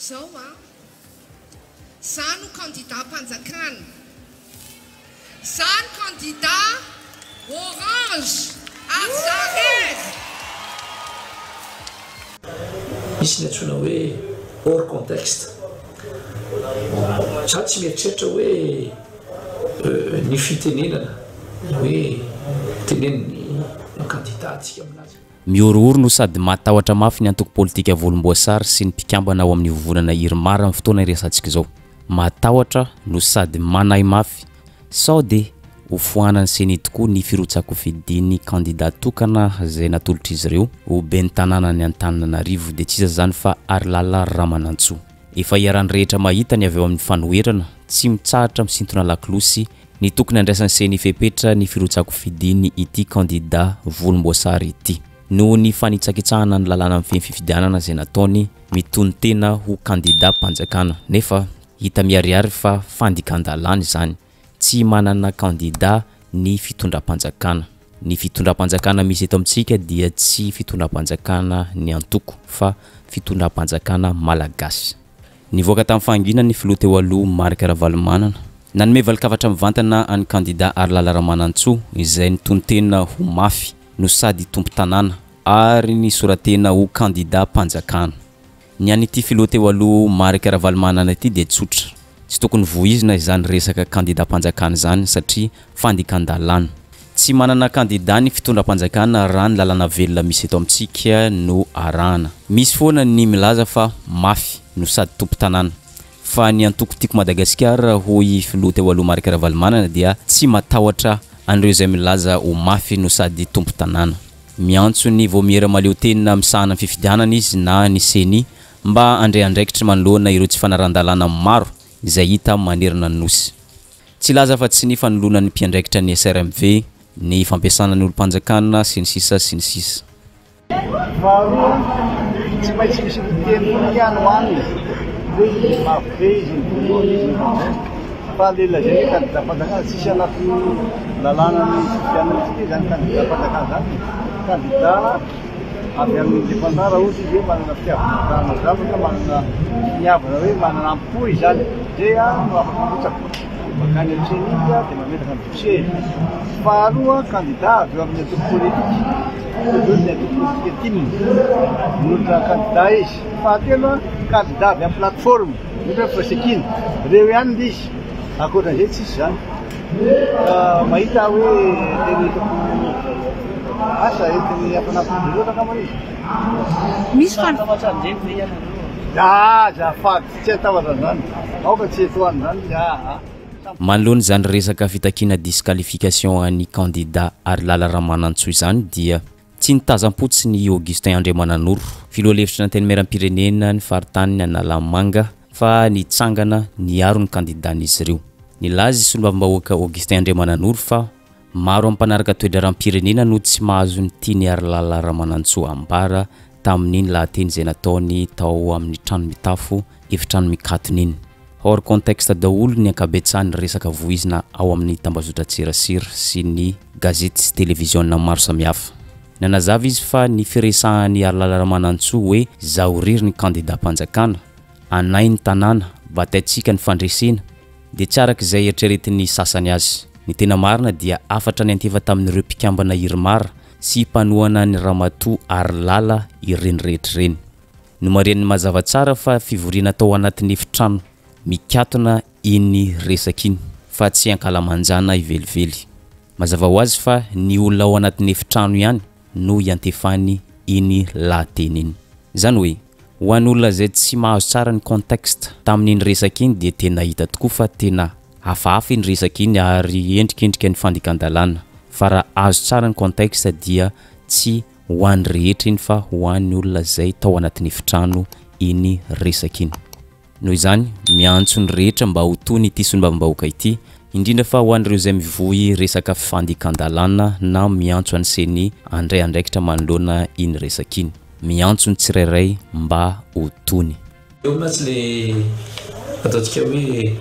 zao a za no candidat mpanjakana za no candidat orange ary zarez misy ny antsoina hoe hors contexte za tsy mieritreritra hoe ny fitenenana hoe teneniny candidat atsika aminazy miorooro no sady matahotra mafy ny antoko politika volomboasary sy ny mpikambana ao amin'ny vovonana Irmara amin'ny fotoana iresantsika zao. Matahotra no sady manahy mafy sao de ho foanany seny tokoa ny firotsakofidiny candidat tokana izay natolotra izy ireo ho ben'ny tanàna ny Antananarivo de tsy zany fa Arilala Ramanantsoa. Efa iarany rehetra mahita ny avy eo amin'ny fanoherana tsy mitsahatra misintona laklosy ny tokony andraisan'ny seny fepetra ny firotsakofidiny ity candidat volomboasary ity. Noho ny fanitsakitsahana ny lalàna amin'ny fifidianana izay nataony mitony tena ho candidat mpanjakana nefa hita miariary fa fandikan-dalàna izany tsy manana candidat ny fitondram-panjakana. Ny fitondram-panjakana misy eto amintsika dia tsy fitondram-panjakana ny antoko fa fitondram-panjakana malagasy. Nivoaka tamin'ny fangina ny filoha teo aloha Marc Ravalomanana nanome valakavatra mivantana any candidat Arilala Ramanantsoa izay nitony tena ho mafy no sady tompo tanàna ary ny soratena ho candidat mpanjakana. Ny an'ity filoha teo aloha Marc Ravalomanana ity dia tsotra. Tsy tokony voizina izany resaka candidat mpanjakana izany satria fandikan-dalàna. Tsy manana candidat ny fitondram-panjakana raha ny lalàna velona misy eto amintsika no arahana. Misy foana ny milaza fa mafy no sady tompo tanàna. Fa ny antoko tiako Madagasikara hoy filoha teo aloha Marc Ravalomanana dia tsy matahotra an'ireo izay milaza ho mafy no sady tompo tanàna. Miantso ny vomiera maleo tena misahana fifidianana izy na ny seny mba andray-andraikitra manoloana ireo tsy fanaran-dalàna maro izay hita manerana ny nosy. Tsy laza fa tsy ny fanoloana ny mpiandraikitra ny SRMV ny fampiasana ny olo-mpanjakana sy ny sisa sy ny sisa. Tsy maintsy misy teny ihany hoanina hoe mabe izy fa leila zay candidat mpanjakana tsisy anaty lalàna ny fifidianana zany candidat mpanjakana zany candidat avy amin'ny indépendant raha ohatra izy hoe manana fitiavana zavatra manana niavana hoe manana ampoy zany dia no afaka mirotsaka bakany amin'izay izy dia mametaka ny dossier. Faharoa candidat avy eo amin'ny antoko politika ny antoko politika tininy nolotra candidat izy. Fahatelo candidat avy amin'ny plateforme ohatra hoe Prosekina reo ihany izy akoatran'izay tsisy zany. Mahita hoe teny asa entiny afanafodilota kama izy misy zafady tsy atahotra zany aoka tsy etoany zany manoloana zany resaka fitakina disqualification any candidat Arilala Ramanantsoa izany dia tsy nitazam-potsy ny Augustin Andriamananoro filoha lefitra ny teny meram-pirenena ny faritany ny Analamanga fa nitsangana niaro ny candidat-n'izy ireo. Nilaza solombavam-bahoaka Augustin Andriamananoro fa maro ampanaraka toedra ram-pirenena no tsy mahazo ny tiany Arilala Ramanantsoa ambara tamin'iny lahateny izay nataony tao amin'ny trano mitafo efitrano mikatony iny. Hors contexte daholo ny ankabetsahany resaka voizina ao amin'ny tambazotra-tserasera sy ny gazety sy televizionna maro samihafa. Nanazava izy fa ny firesahany Arilala Ramanantsoa hoe zaho riry ny candidat mpanjakana anay ny tanàna bataitsika ny fandresena dia tsy arak'izay eritreretin'ny sasany azy. Ny tena marina dia afatra ny anteva tamin'ireo mpikambana Irmara sy mpanohana ny Ramatoa Arilala ireny rehetra ireny. No mareniny mazava tsara fa fivoriana tao anatin'ny efitrano mikatona iny resaka iny fa tsy ankalamanjana ivelively. Mazava ho azy fa ny olona ao anatin'ny efitrano ihany no iantefany iny lahateny iny. Zany hoe ho an'olona izay tsy mahazo tsara ny contexte tamin'iny resaka iny dia tena hita tokoa fa tena hafahafa iny resaka iny ary endrikendrika ny fandikan-dalàna. Fa raha azo tsara ny contexte dia tsy ho an'ny rehetra iny fa ho an'ny olona izay tao anatin'ny efitrano iny resaka iny. Noho izany miantso ny rehetra mba ho tony ity solombavam-bahoaka ity indrindra fa ho an'ireo izay mivohy resaka fandikan-dalàna na miantso any seny andray andraikitra manoloana iny resaka iny. Miantso ny tsirairay mba ho tony. Eo aminazy le ataontsika hoe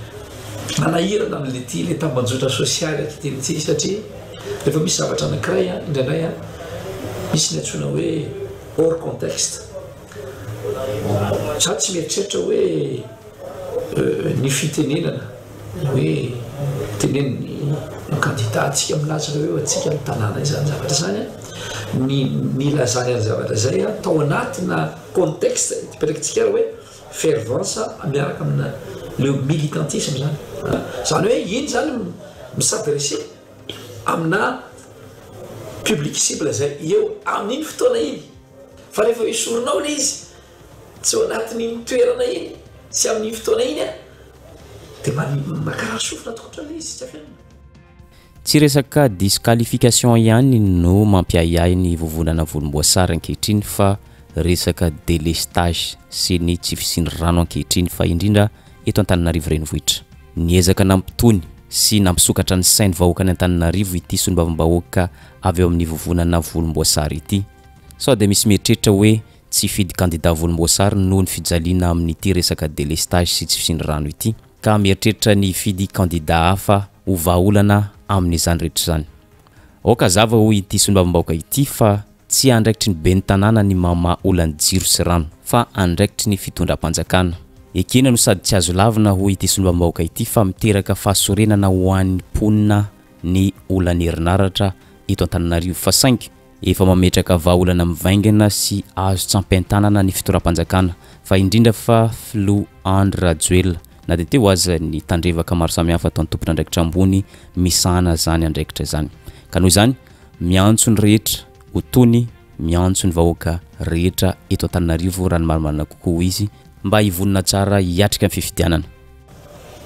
manahirana amin'le ty le tambanjota sosialy aty ty satria rehefa misy zavatra anankiray indraindray misy ny antsoina hoe hors contexte za tsy mieritreritra hoe ny fitenenana hoe teneniny candidat atsika milaza hoe atsika ny tanàna izany zavatra zany ny lazany any zavatra zay atao anatina contexte ipetrakantsika hoe fervence miaraka amina le militantisme zany zany hoe iny zany misadresse amina public cible zay eo amin'iny fotoana iny fa rehefa isoronao le izy tsy ao anatin'iny toerana iny sy amin'iny fotoana iny dia makaraha sofina tokotra le izy tsy afianana. Tsy resaka disqualification ihany no mampiayay ny vovonana volomboasary ankehitriny fa resaka délestage sy ny tsy fisiny rano ankehitriny fa indrindra eto Antananarivo renivohitra. Niezaka nampitony sy nampisokatra ny sainy vahoaka ny Antananarivo ity solombavam-bahoaka avy eo amin'ny vovonana volomboasary ity. Sao dia misy mieritreritra hoe tsy fidy candidat volomboasary noho ny fijaliana amin'ity resaka délestage sy tsy fisiny rano ity, ka mieritreritra ny fidy candidat hafa ho vahaolana amin'izany rehetra zany. Oka zava hoy ity solombavam-bahoaka ity fa tsy andraikitry ny ben'ny tanàna ny mama olany jiro sy rano fa andraikitry ny fitondram-panjakana. Ekena no sady tsy azo lavina hoy ity solombavam-bahoaka ity fa miteraka fahasorenana ho an'ny mponina ny olany herinaratra eto Antananarivo fa saingy efa mametraka vahaolana mivaingana sy azo tsampen-tanana ny fitondram-panjakana fa indrindra fa Flo Andry Rajoelina na dia teo aza ny tandrevaka maro samihafa ataon'ny tompona andraikitra ambony misahana zany andraikitra zany. Ka noho izany miantso ny rehetra ho tony, miantso ny vahoaka rehetra eto Antananarivo raha ny marimarina kokoa izy mba hivonina tsara hiatrika amin'ny fifidianana.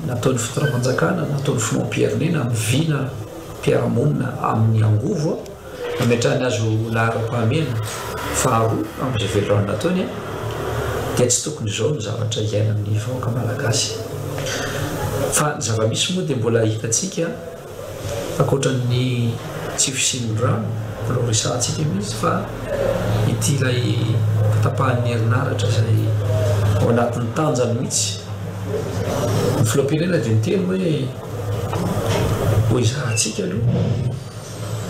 Nataon'ny fitondram-panjakana, nataon'ny finoam-pirenena mivina mpiara-monina amin'ny angovo nametrahany azo lahara-pahamena faharoa amin'izay veloran'ny nataony dia tsy tokony izao ny zavatra iainan'ny vahoaka malagasy. Fa ny zava-misy moa dia mbola hitantsika ankoatran'ny tsy fisiny rano mbola resahantsika mihitsy fa ity ilay fitapahan'ny herinaratra zay ao anatin'ny tanjany mihitsy ny filoham-pirenena dia niteny hoe izahantsika aloha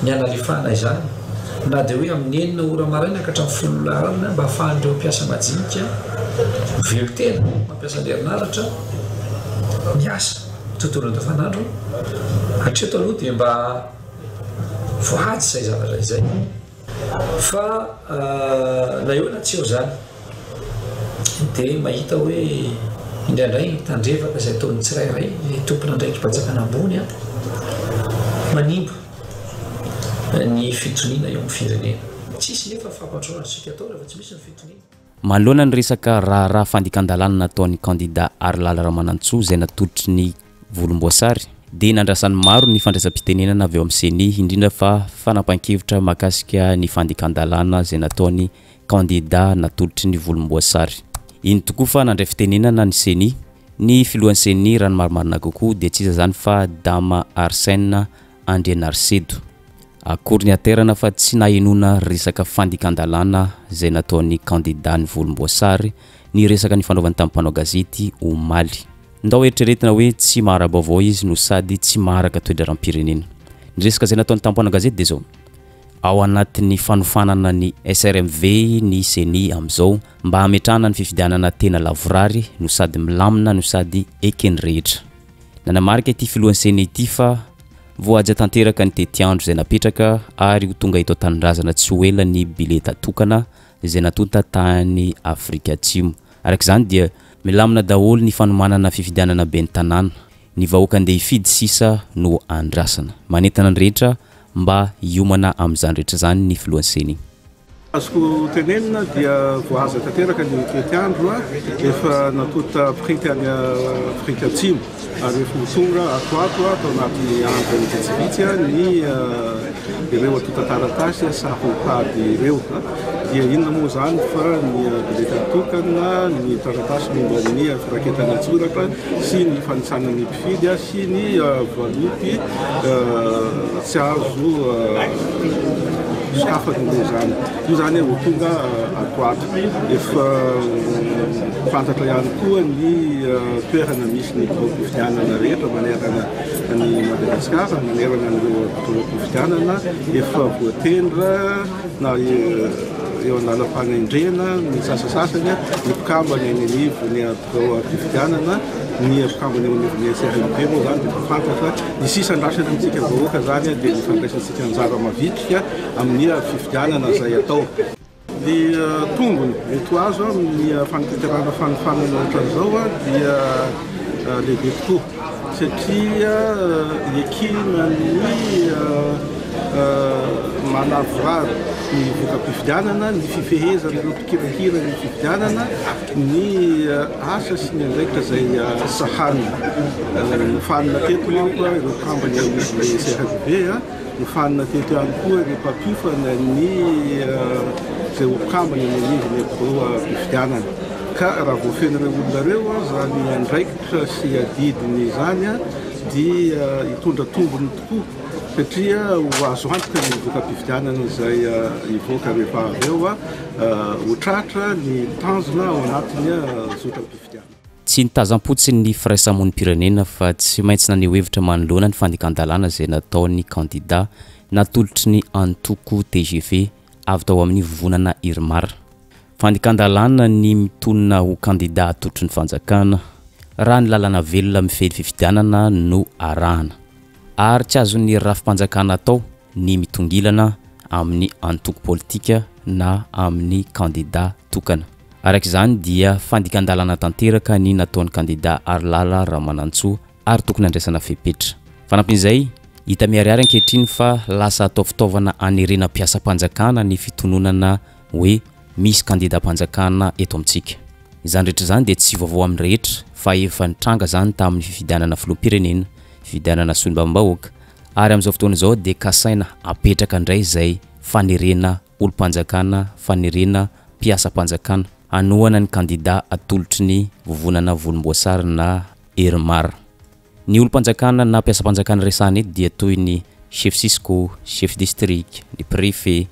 ny analefahana izany na dia hoe amin'ny enina ora maraina ka hatramin'ny 10 alina mba ahafahan'ireo mpiasa majinika mivelo tena mampiasa ny herinaratra miasa tontolo andavanandro hatreto aloha dia mba voahatsy izay zavatra izay fa na eo na tsy eo zany dia mahita hoe indraindray tandrevaka izay ataon'ny tsirairay tompona andraiky mpanjakana ambony manimba ny fitoniana eo amin'ny firenena. Tsisy nefa fampatrorantsika atao rehefa tsy misy ny fitoniana. Manoloana ny resaka raharaha fandikan-dalàna nataon'ny candidat Arlala Ramanantsoa izay natolotry ny volomboasary dia nandrasany maro ny fandraisam-pitenenana avy eo amin'ny CENI indrindra fa fanampan-kevitra mahakasika ny fandikan-dalàna izay nataon'ny candidat natolotry ny volomboasary. Iny tokoa fa nandray fitenenana ny CENI ny filohan'ny CENI raha ny marimarina kokoa dia tsy iza zany fa Dama Arsène Andrianarcedo. Akory ny aterana fa tsy nahenona resaka fandikan-dalàna izay nataon'ny candidat ny volomboasary ny resaka ny fanaovany tamin'ny mpanao gazety omaly. Ndao eritreretina hoe tsy maharabavao izy no sady tsy maharaka toe-dram-pirenena. Ny resaka izay nataon'ny tamin'ny mpanao gazety dia zao ao anatin'ny fanofanana ny SRMV ny CENI amin'izao mba hametrahana ny fifidianana tena lavorary no sady milamina no sady ekeny rehetra. Nanamarika ity filohan'ny CENI ity fa voaja tanteraka ny tetiandro izay napetraka ary ho tonga eto an-tanindrazana tsy ho ela ny bileta tokana izay natonta tany Afrika Atsimo. Arak'izany dia milamina daholo ny fanomanana fifidianana ben'ny tanàna. Ny vahoaka andeha hifidy sisa no andrasana. Manentana ny rehetra mba hiomana amin'izany rehetra zany ny filohan'ny CENI. Azoko tenenina dia voaza tanteraka ny tetiandro efa natonta prity any Afrika Atsimo ary efa tonga atoato atao anatin'ny andro vitsivitsy ny ireo atonta taratasy sahopady ireo dia inona moa zany fa ny bileta tokana ny taratasy momba ny firaketana tsoratra sy ny fanisana ny mpifidy sy ny valopy tsy azo skafany zany. Io zany ho tonga atoato efa fantatra ihany koa ny toerana misy ny fifidianana rehetra manerana ny Madagasikara manerana n'ireo fifidianana efa voatendra na eo analam-panendrena ny sasasasany ny mpikambany any anivo ny atao fifidianana ny mpikambany amin'ny CRLB moa zany dia fantatra ny sisandrasany amintsika vahoaka zany dia ny fandraisantsika anjara mavitrika amin'ny fifidianana zay atao. Ny tombony mety azo amin'ny fanatanterahana fanofanana ohatran'izao dia lehibe tokoa satria ekina ny manavorary ny voka-pifidianana, ny fifehezana ireo mpikirakira ny fifidianana, ny asa sy ny andraikitra zay sahanina. Nofanina teto manko ireo mpikambany amin'ny CRLB, nofanina teto ihany koa ireo mpampifana ny zay mpikambany amin'ny anivony fifidianana. Ka raha voafen'ireo olona reo zany andraikitra sy adidiny zany dia hitondra tombony tokoa satria ho azo antoka ny voka-pifidianana zay ivoaka rehefa avy eo ho tratra ny tanjona ao anatiny zotra-pifidianana. Tsy nitazam-potsiny ny firaisamonim-pirenena fa tsy maintsy naneho hevitra manoloana ny fandekan-dalàna zay nataon'ny candidat natolotry ny antoko TGV avy tao amin'ny vovonana Irmar. Fandekan-dalàna ny mitonona ho candidat atolotry ny fanjakana raha ny lalana velona mifely fifidianana no arahana ary tsy azon'ny rafim-panjakana atao ny mitongilana amin'ny antoko politika na amin'ny candidat tokana. Arak'izany dia fandekan-dalàna tanteraka ny nataon'ny candidat Arlala Ramanantsoa ary tokony andraisana fepetra. Fanampin'izay hita miharihary ankehitriny fa lasa atao fitaovana anerenam-piasam-panjakana ny fitononana hoe misy candidat-panjakana eto amintsika. Izany rehetra zany dia tsy vaovao amin'ny rehetra fa efa nitranga zany tamin'ny fifidianana filoham-pirenena, fifidianana solombavam-bahoaka ary amin'izao fotoana izao dia kasaina apetraka indray izay fanerena olo-panjakana, fanerena mpiasam-panjakana anohana ny candidat atolotry ny vovonana volomboasary na Irmar. Ny olo-panjakana na mpiasam-panjakana resahana eto dia toy ny chef Cisco, chef district, ny préfet,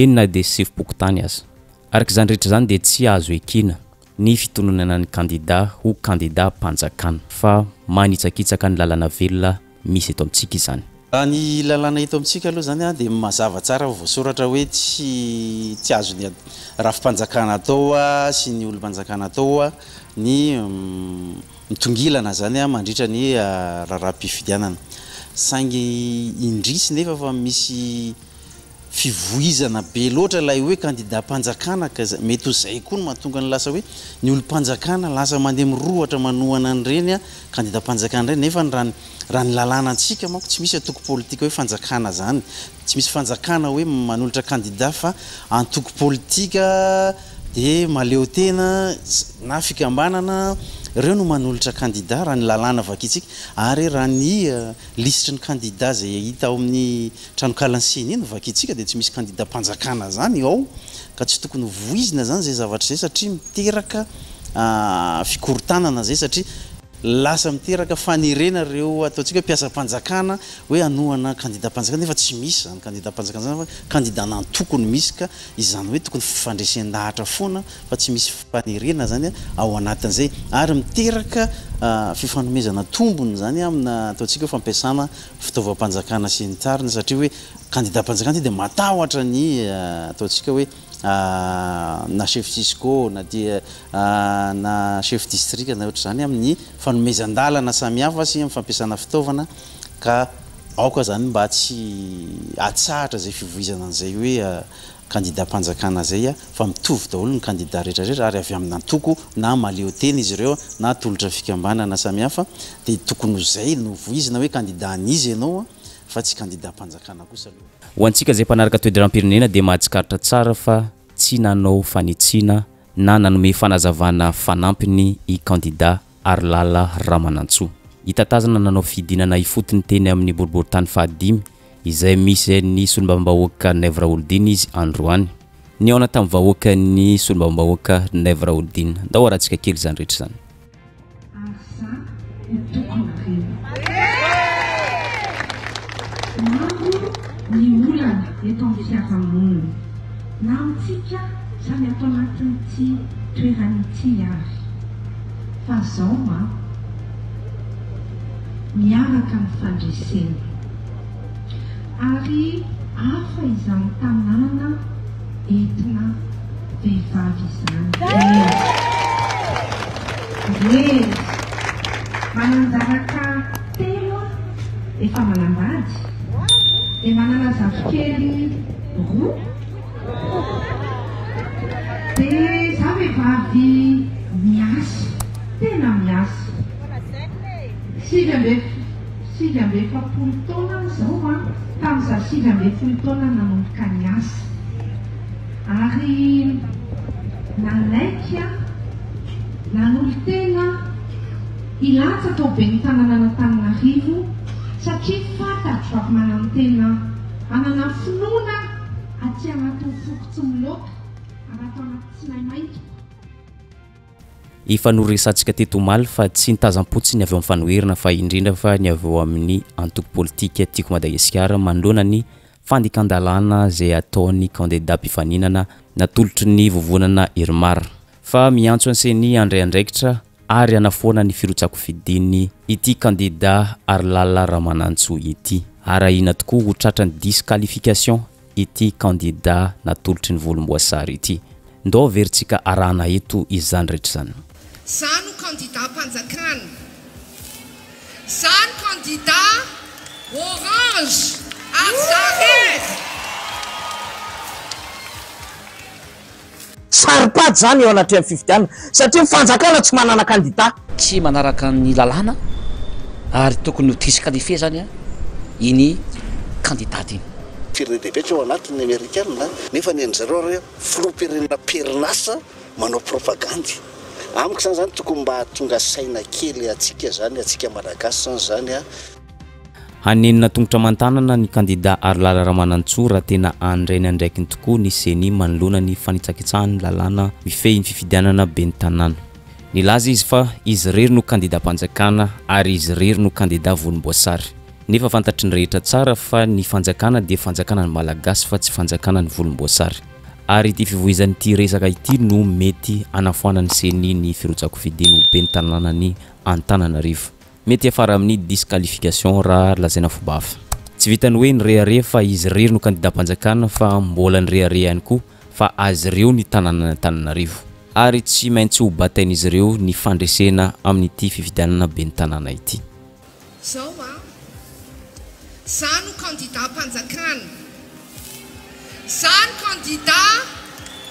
na dia chef pokotany aza. Arak'izany rehetra zany dia tsy azo ekina ny fitononana ny candidat ho candidat panjakana fa manitsakitsaka ny lalana velona misy eto amintsika izany. Ny lalana eto amintsika aloha zany dia mazava tsara voasoratra hoe tsy azo ny rafim-panjakana atao sy ny olo-panjakana atao ny mitongilana zany mandritra ny raharaham-pifidianana. Saingy indrisy nefa fa misy fivoizana be loatra ilay hoe candidat panjakana ka mety zay koa no mahatonga ny lasa hoe ny olo-panjakana lasa mandeha mirohatra manohana an'ireny candidat panjakana ireny nefa raha ny lalàna antsika manko tsy misy antoko politika hoe fanjakana zany, tsy misy fanjakana hoe manolotra candidat fa antoko politika dia maleo tena na fikambanana ireo no manolotra candidat raha ny lalàna vakitsika ary raha ny lisitry ny candidat zay hita ao amin'ny tranokalantsiny iny vakitsika dia tsy misy candidat panjakana zany ao ka tsy tokony voizina zany zay zavatra zay satria miteraka fikorotanana zay satria lasa miteraka fanerena ireo ataontsika mpiasam-panjakana hoe anohana candidat panjakana nefa tsy misy zany candidat panjakana zany fa candidat nantokony misy ka izany hoe tokony fifandresen-dahatra foana fa tsy misy fanerena zany ao anatin'izay ary miteraka fifanomezana tombony zany amina ataontsika hoe fampiasana fitaovam-panjakana sy ny tariny satria hoe candidat panjakana dia matahotra ny ataontsika hoe na chef Cisco na dia na chef district na ohatra zany amin'ny fanomezan-dalana samihafa sy amin'ny fampiasana fitaovana ka aoka zany mba tsy atsahatra zay fivoizana an'izay hoe candidat panjakana zay fa mitovy daholo ny candidat rehetrarehetra ary avy amin'ny antoko na maleo teny izy ireo na tolotra fikambanana samihafa dia tokony zay no voizina hoe candidat anizy ianao fa tsy candidat panjakana kosa aloha. Ho antsika zay mpanaraka toe-dram-pirenena dia mahatsikaritra tsara fa tsy nanao fanitsina na nanome fanazavana fanampiny i candidat Arlala Ramanantsoa. Hitatazana nanao fidinana ifotony teny amin'ny boriboritany fahadimy izay misy ny solombavam-bahoaka Nèvre Oldine izy androany. Ny ao anaty vahoaka ny solombavam-bahoaka Nèvre Oldine. Ndao arahantsika kely zany rehetra zany. Ny olana eto amin'ny fiarahamonina na amintsika samy ato anatin'ity toeran'ity avy fa zao miaraka amin'ny fandresena ary hafa izany tanàna entina vehivavy izany. Mananjaraka telo efa manambady dia manana zafikely roa dia za vehivavy miasa tena miasa 7 taona zao a tamin'iza 7 taona nanomboka ny asa ary nalaiky a nanolo tena ilatsaka ho be ny tanàna n'Antananarivo satria fantatro fa manano tena anana finoana aty anatin'ny fokotsy miloka anaty anaty tsy maimaika. Ifanoresantsika teto omaly fa tsy nitazam-potsiny avy eo amin'ny fanoherina fa indrindra fa ny avy eo amin'ny antoko politika tiako Madagasikara manoloana ny fandikan-dalàna izay ataony candidat mpifaninana natolotry ny vovonana Irmar fa miantso anseny andray andraikitra ary anafoana ny firotsako fidiny ity candidat Arlala Ramanantsoa ity arahina tokoa ho tratrany disqualification ity candidat natolotry ny volomboasary ity. Ndao veritsika arahana eto izany rehetra izany. Zany candidat mpanjakana, zany candidat orange ary zarez saripady zany eo anaty amin'ny fifidianana satria fanjakana tsy manana candidat tsy manaraka ny lalàna ary tokony ho disqualifié zany a iny candidat iny firendebetra ao anatin'ny amerikana nefa ny an'zareo reo filoam-pirenena perinasa manao propagandy amiko zany zany tokony mba tonga saina kely atsika zany atsika malagasy zany a hanenina tongotra mantanana ny candidat Arlala Ramanantsoa raha tena andrainy andraikiny tokoa ny seny manoloana ny fanitsakitsahany lalàna mifehy ny fifidianana be ny tanàna. Nilaza izy fa izy rery no candidat mpanjakana ary izy rery no candidat volomboasary. Nefa fantatry ny rehetra tsara fa ny fanjakana dia fanjakana ny malagasy fa tsy fanjakana ny volomboasary. Ary ity fivoizany ity resaka ity no mety anafoana ny seny ny firotsako fidiny ho be ny tanàna ny Antananarivo. Mety afara amin'ny disqualification raha lazaina fomba hafa. Tsy vitany hoe nirehare fa izy rery no candidat mpanjakana fa mbola nirehare ihany koa fa azy ireo ny tanàna Antananarivo. Ary tsy maintsy ho batain'izy ireo ny fandresena amin'ity fifidianana be ny tanàna ity. Zao a zany candidat mpanjakana, zany candidat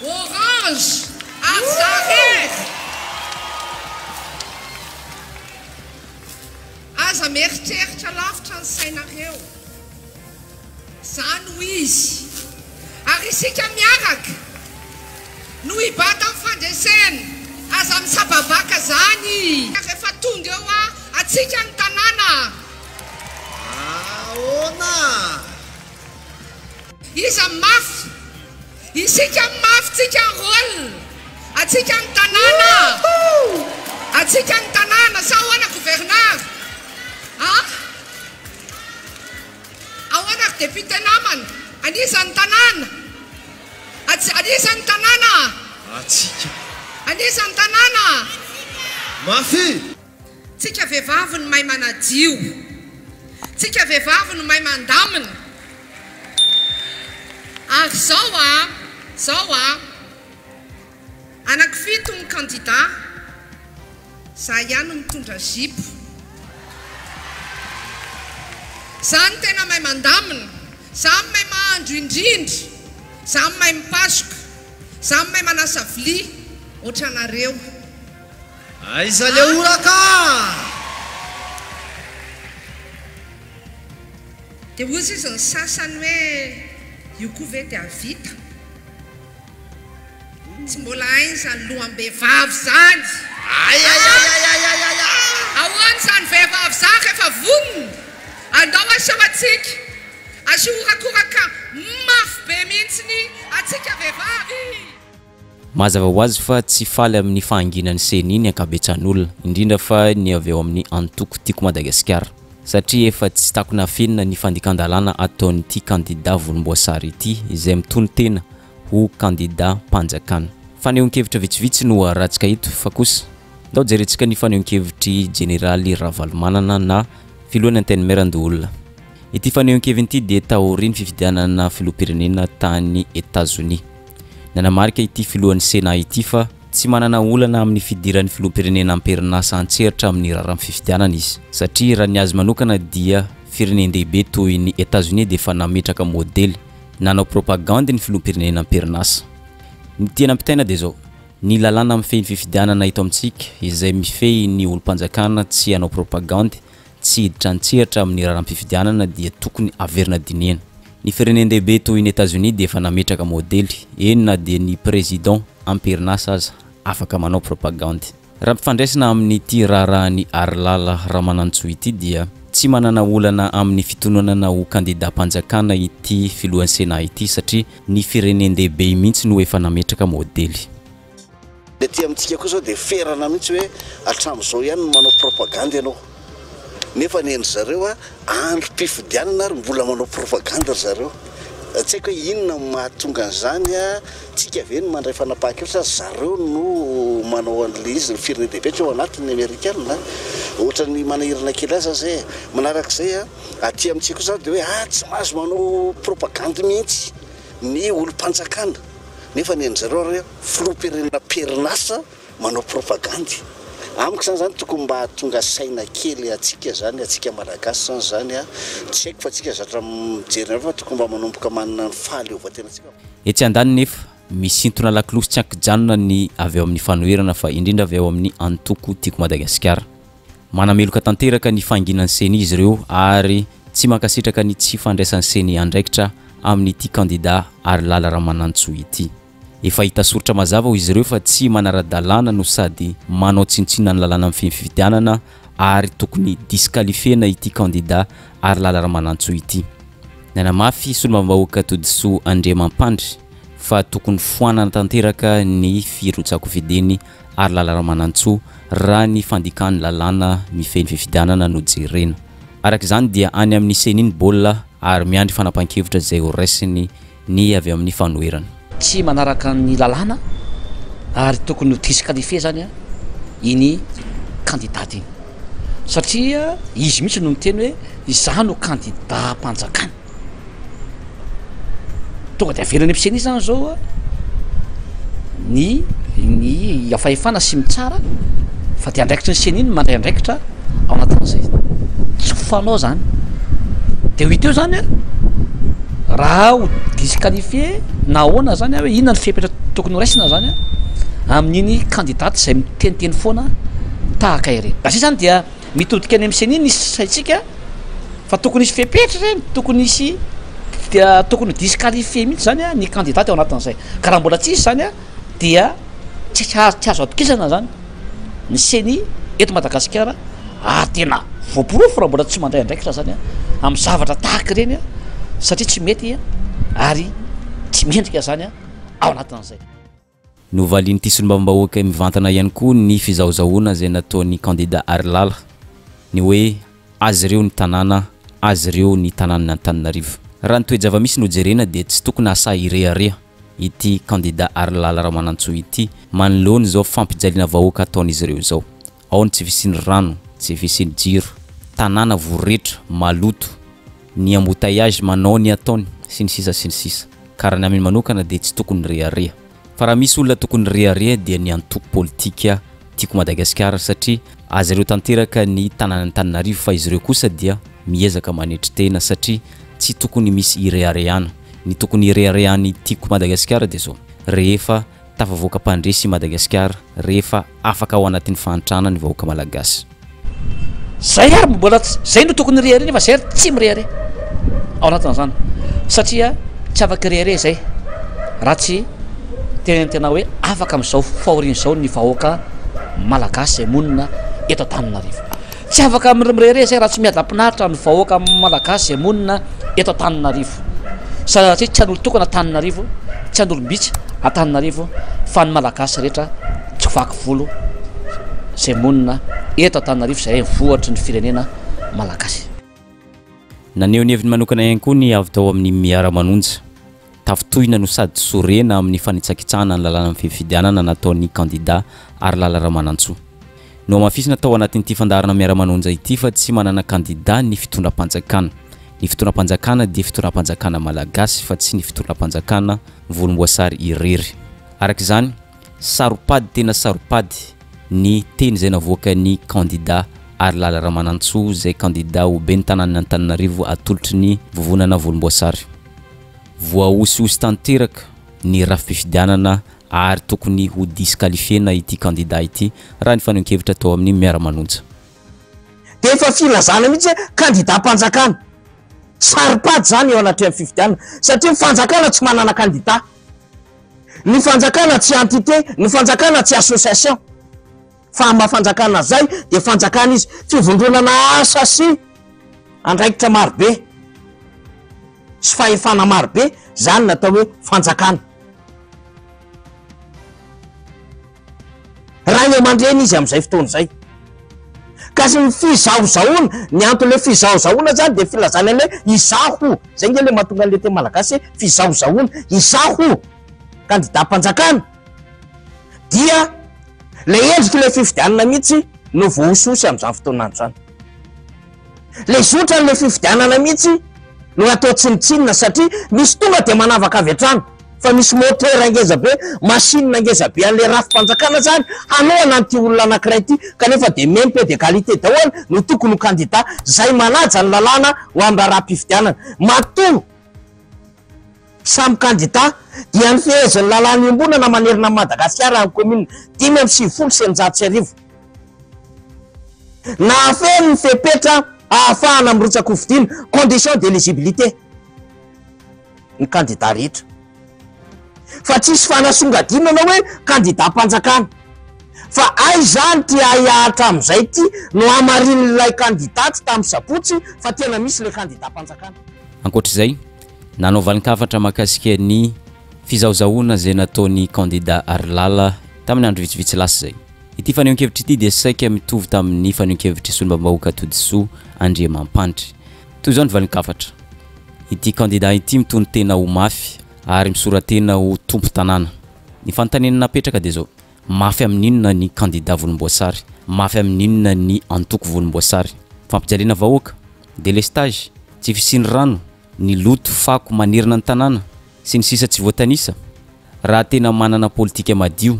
orange ary zarez aza mieritreritra lavitra ny sainareo zany ho izy ary isika miaraka no hibata amin'ny fandresena aza misababaka zany rehefa tonga eo a atsika ny tanàna ahona iza mafy isika mafy tsika ny rôle atsika ny tanàna atsika ny tanàna sa ahoana gouverneur ahoana député namana anisany tanàna anisany tanàna atsika anisany tanàna mafy tsika vehivavy no mahay manadio tsika vehivavy no mahay mandamina ary zao a anankifito ny candidat za ihany no mitondra zipo zany tena mahay mandamina zany mahay mahandro indrindra zany mahay mipasoka zany mahay manasa vilia ohatra anareo aiza le oraka dia ozy izy ny sasany hoe io koa ve dia vita tsy mbola hainy zany loham-behivavy zany ahoany zany vehivavy zany rehefa vonona andao aseho atsika asehorakoraka mafy be mihitsiny atsika vehivavy. Mazava ho azy fa tsy faly amin'ny fahanginany seny iny ankabetsan'olona indrindra fa ny avy eo amin'ny antoko tiako Madagasikara satria efa tsy takona fenina ny fandikan-dalàna ataon'ity candidat volomboasary ity izay mitony tena ho candidat mpanjakana. Fanehoan-kevitra vitsivitsy no aratsika eto fa kosa ndao jerentsika ny fanehoan-kevitry generaly Ravalomanana na filohan'ny antenne merandoolona. Ity fanehoan-kevitry ity dia tahoriny fifidianana filoham-pirenena tany États-Unis. nanamarika ity filohan'ny Sénat ity fa tsy manana olana amin'ny fidiran'ny filoham-pirenena am-perinasa antseritra amin'ny raharahana fifidianana izy satria raha ny azy manokana dia firenendehibe toy ny États-Unis dia efa nametraka modely nanao propagande ny filoham-pirenena am-perinasa. Ny tena ampitaina dia zao ny lalàna amin'ny fehiny fifidianana ito amintsika izay mifehy ny olo-mpanjakana tsy hanao propagande tsy hiditra antseritra amin'ny raharahana fifidianana dia tokony averina dinihana. Ny firenendehibe toy ny États-Unis dia efa nametraka modely enina dia ny président am-perinasa aza afaka manao propagande. Raha mpifandraisana amin'ny ity raharahany Arlala Ramanantsoa ity dia tsy manana olana amin'ny fitononana ho candidat-mpanjakana ity filohan'ny Sénat ity satria ny firenendehibe mihitsy no efa nametraka modely. Le ty amintsika koa zao dia ferana mihitsy hoe hatramin'izao ihany no manao propagande ianao. Nefa ny endry zareo andro mpifidianana ary mbola manao propagande zareo. Tsy haiko hoe inona mahatonga an'izany tsika ve no mandray fanapahan-kevitra zareo no manao an'le izy firenendehibe ao anatin'ny Amerikanina ohatra ny manahirana kely aza zay. Manarak'izay aty amintsika koa zao dia hoe tsy mahazo manao propagande mihitsy ny olo-mpanjakana. Nefa ny endry zareo reo filoham-pirenena perinasa manao propagande. Amiko zany tokony mba tonga saina kely atsika zany atsika malagasy zany tsy haiko fa atsika zatra mijery fa tokony mba manomboka manana ny fahaleovantena atsika. Etsy andany nefa misintona laklosy tsy ankijanona ny avy eo amin'ny fanoherana fa indrindra avy eo amin'ny antoko tiako Madagasikara. Manameloka tanteraka ny fanginan'ny seny izy ireo ary tsy mankasitraka ny tsy fandraisan'ny seny andraikitra amin'ity candidat Arlala Ramanantsoa ity. Efa hita soratra mazava ho izy ireo fa tsy manara-dalàna no sady manao tsintsina ny lalàna amin'ny fifidianana ary tokony disqualifiena ity candidat Arlala Ramanantsoa ity. Nanamafy solombavambahoaka Todisoa Andriamampandry fa tokony foanana tanteraka ny firotsako fideny Arlala Ramanantsoa raha ny fandikany lalàna mifehy ny fifidianana no jerena. Arak'izany dia any amin'ny seniny baolina ary miandry fanapahan-kevitra izay ho raisiny ny avy amin'ny fanoherana. Tsy manaraka ny lalàna ary tokony ho disqualifié zany iny candidat iny satria izy mihitsy no miteny hoe izaho no candidat-mpanjakana. Tonga dia averany ampisaina izy zany zao ny afahefana sy mitsara fa dia andraikitra ny seny iny mandray andraikitra ao anatin'izay tsy fanao zany dia ho hita eo zany raha ho disqualifié na ahoana zany hoe inona ny fepetra tokony ho raisina zany amin'iny candidat izay miteniteny foana tahaka ireny. Raha zany dia mitodika any amin'ny seny iny isy saitsika fa tokony isy fepetra ireny tokony isy dia tokony disqualifié mihitsy zany ny candidat ao anatin'izay ka raha mbola tsisy zany dia tsy azo atokisana zany ny seny eto Madagasikara ary tena voaporofo raha mbola tsy mandray andraikitra zany amin'ny zavatra tahaka ireny satria tsy mety ary tsy mendrika zany ao anatin'izay. Novaliany ity solombavambahoaka mivantana ihany koa ny fizahozahoana izay nataon'ny candidat Arlala ny hoe azy ireo ny tanàna azy ireo ny tanàna Antananarivo. Raha ny toe-java-misy no jerena dia tsy tokony asa irearea ity candidat Arlala Ramanantsoa ity manoloany zao fampijaliana vahoaka ataon'izy ireo zao. Ao ny tsy visin'ny rano, tsy visin'ny jiro, tanàna voretra, maloto, ny embouteillage manao ny ataony sy ny sisa. Karaha ny amin'ny manokana dia tsy tokony rearea. Fa raha misy olona tokony rearea dia ny antoko politika tiako Madagasikara satria azy ireo tanteraka ny tanàna Antananarivo fa izy ireo kosa dia miezaka manetry tena satria tsy tokony misy ireareana. Ny tokony ireareany tiako Madagasikara dia zao rehefa tafavoaka mpandresy Madagasikara rehefa afaka ao anatin'ny fahantrana ny vahoaka malagasy. Zay ary mbola zay no tokony reare fa zay tsy mireare ao anatin'izany satria tsy afaka reare zay raha tsy tena hoe afaka amin'izao fahorian'izao ny vahoaka malagasy monina eto Antananarivo. Tsy afaka mireare zay raha tsy miadam-pinaritra ny vahoaka malagasy monina eto Antananarivo satria tsy an'olo tokana Antananarivo tsy an'olom-bitsy Antananarivo fa ny malagasy rehetra tsy vaky volo zay monina eto Antananarivo zay mivohatra ny firenena malagasy. Naneo ny heviny manokana ihany koa ny avy tao amin'ny miara-manonja tafitohina no sady sorena amin'ny fanitsakitsahana ny lalàna amin'ny fifidianana nataon'ny candidat Arlala Ramanantsoa. No mafisina tao anatin'ity fandaharana miara-manonja ity fa tsy manana candidat ny fitondram-panjakana. Ny fitondram-panjakana dia fitondram-panjakana malagasy fa tsy ny fitondram-panjakana volomboasary irery. arak'izany saropady tena saropady ny teny zay navoaka ny candidat Arlala Ramanantsoa zay candidat ho ben'ny tanàna Antananarivo atolotry ny vovonana volomboasary. Voaosihosy tanteraka ny rafifidianana ary tokony ho disqualifiena ity candidat ity raha ny fanenkevitra tao amin'ny miara-manonja. De efa filazana mihitsy candidat mpanjakana. Saropady zany eo anaty amin'ny fifidianana satria ny fanjakana tsy manana candidat. Ny fanjakana tsy entité, ny fanjakana tsy association. Fa mafanjakana zay de fanjakana izy fivondronana asa sy andraikitra marobe sy fahefana marobe zany natao hoe fanjakana. Raha ny amandreny izy amin'izay fotoana zay. Kasi ny fizahozahoana, ny antony fizahozahoana zany de filazana hoe izaho, zay nge le mahatonga le teny malagasy fizahozahoana, izaho candidat mpanjakana dia le endriky le fifidianana mihitsy no voasosy amin'izany fotoanany zany. Le zotra le fifidianana mihitsy no atao tsinitsinina satria misy tonga de manavaka avy hatrany fa misy moteur ngeza be, machine ngeza be an'le rafim-panjakana zany hanoana an'ity olona anankiray ity kanefa de même peu de qualité daholo no tokony ho candidat zay manaja ny lalàna ho amin'ny raharaham-pifidianana. Matoa samy candidat dia ny fehezan'ny lalàna iombonana manerina Madagasikara amin'ny commune 570 na afeny ny fepetra ahafahana mirotsaka hovidiana condition d'éligibilité ny candidat rehetra. Fa tsisy fanasongadinana hoe candidat mpanjakana. Fa ay zany ty ahihatra amin'izay ty no amarin'ilay candidat tamin'ny sabotsy fa tena misy le candidat mpanjakana. Ankoatr'izay nanao valikavatra mahakasika ny fizahozahoana zay nataony candidat Arlala tamin'ny andro vitsivitsy lasa zay. Ity fanehonkevitra ity dia saika mitovy tamin'ny fanehonkevitra Solombabaoka Todisoa Andriamampandry. Toy izao ny valikavatra. Ity candidat ity mitony tena ho mafy ary misoratena ho tompo tanàna. Ny fanontaniana napetraka dia zao: mafy amin'inona ny candidat volomboasary, mafy amin'inona ny antoko volomboasary. Fampijaliana vahoaka, délestage, tsy fisiny rano, ny loto fako manerina ny tanàna sy ny sisa tsy voatanisa. Raha tena manana politika madio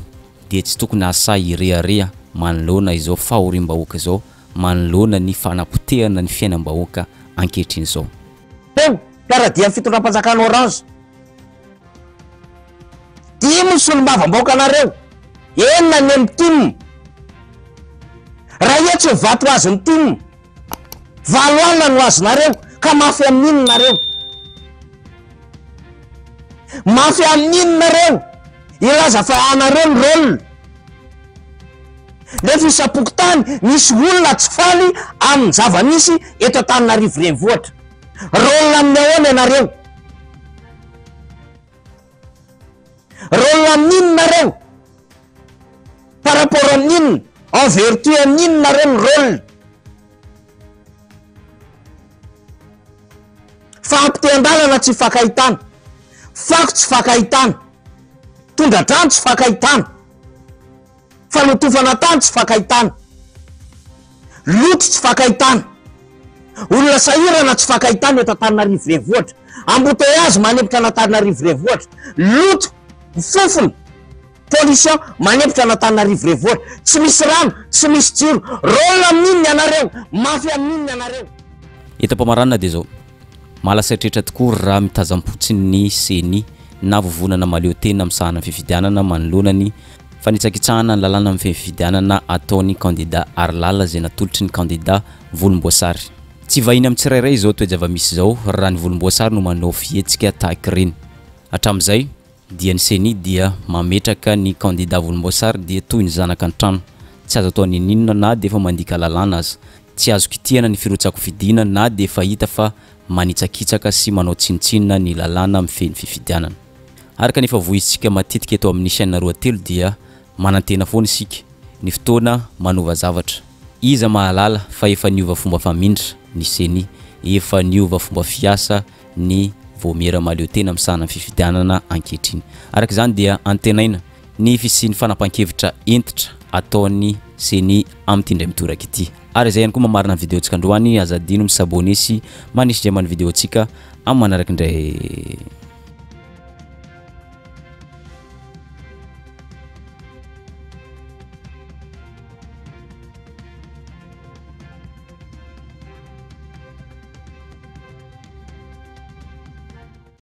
dia tsy tokony asa irearea manoloana izao fahorim-bahoaka izao, manoloana ny fanapotehana ny fiainam-bahoaka ankehitriny izao. Karadia ny fitondram-panjakana Orange. Dimy solombavam-bahoaka anareo, enina ny amin'ny tim. Raha etsy ny vato azy ny tim, valo alina no azonareo ka mafy amin'inona nareo. Mafy amin'inona nareo ilaza fa anareo ny rôle. Le fisapokotany misy olona tsy faly amin'ny zava-misy eto Antananarivo renivohitra. Rôle amin'ny ahoana ianareo? Rôle amin'inona nareo? Par rapport amin'inona? En vertu amin'inona nareo ny rôle? Fampite-andalana tsy fakahitana, fako tsy fakahitana, tondra-drano tsy fakahitana, fanotofana tany tsy fakahitana, loto tsy fakahitana, olona sahirana tsy fakahitana eto Antananarivo renivohitra, embouteillage manempotra an'Antananarivo renivohitra, loto fofona, pollution manempotra an'Antananarivo renivohitra, tsy misy rano, tsy misy jiro. Rôle amin'inona ianareo? Mafy amin'inona ianareo? Etam-pamaranana dia zao: malasatrehitra tokoa raha mitazam-potsiny ny CENI na vovonana maleo tena misahana fifidianana manoloana ny fanitsakitsahana ny lalàna amin'ny fifidianana ataony candidat Arlala zay natolotry ny candidat volomboasary. Tsy vahiny amin'ny tsirairay izao toejava misy izao raha ny volomboasary no manao fihetsika tahaka ireny. Hatramin'izay dia ny CENI dia mametraka ny candidat volomboasary dia toy ny zanaka ny trano, tsy azo atao ninona na dia efa mandika lalàna aza, tsy azo kitihana ny firotsako fidiana na dia efa hita fa manitsakitsaka sy manao tsinitsinina ny lalàna amin'ny feny fifidianana. Araka nefa voizitsika matetika eto amin'ny chaîne roa telo dia manantena foana isika ny fotoana manova zavatra. Iza mahalala fa efa niova fomba famindra ny CENI, efa niova fomba fiasa ny vomiera maleo tena misahana fifidianana ankehitriny. Araka izany dia antenaina ny fisiany fanapahan-kevitra entitra ataony CENI amin'ny tindray mitoraka ity. Ary izay ihany koa mamarina video tsika androany, azadino misabone sy manisy ndray mana video tsika amin'ny manaraka indray.